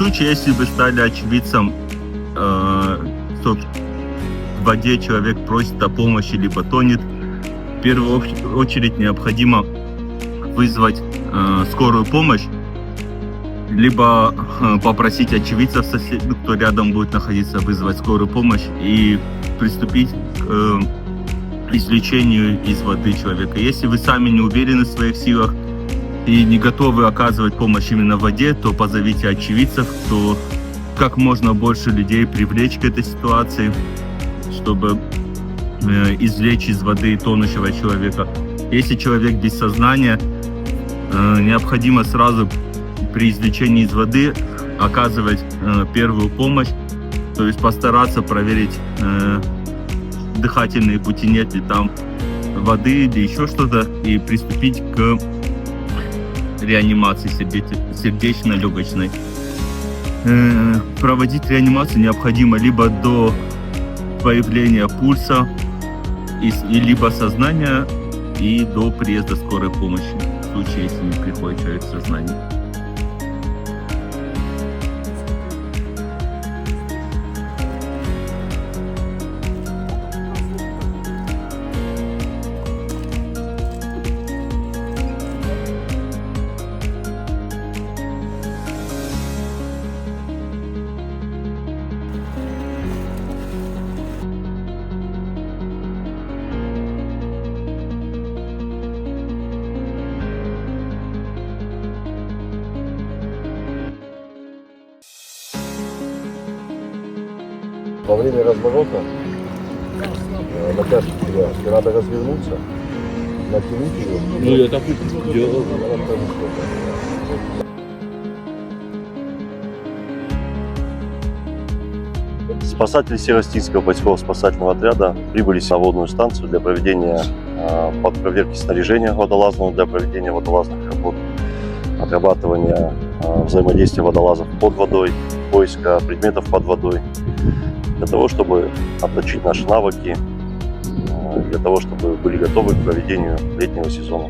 случае, если вы стали очевидцем, что в воде человек просит о помощи либо тонет, в первую очередь необходимо вызвать скорую помощь, либо попросить очевидцев, кто рядом будет находиться, вызвать скорую помощь и приступить к извлечению из воды человека. Если вы сами не уверены в своих силах и не готовы оказывать помощь именно в воде, то позовите очевидцев, то как можно больше людей привлечь к этой ситуации, чтобы извлечь из воды тонущего человека. Если человек без сознания, необходимо сразу при извлечении из воды оказывать первую помощь, то есть постараться проверить дыхательные пути, нет ли там воды или еще что-то, и приступить к реанимации сердечно-легочной. Проводить реанимацию необходимо либо до появления пульса, либо сознания, и до приезда скорой помощи, в случае, если не приходит человек в сознание. Во время разворота на тяжких надо развернуться, натянуть ее. Ну, я так и делал. Спасатели Северо-Стинского поисково-спасательного отряда прибыли на водную станцию для проведения проверки снаряжения водолазного, для проведения водолазных работ, отрабатывания взаимодействия водолазов под водой, поиска предметов под водой, для того, чтобы отточить наши навыки, для того, чтобы были готовы к проведению летнего сезона.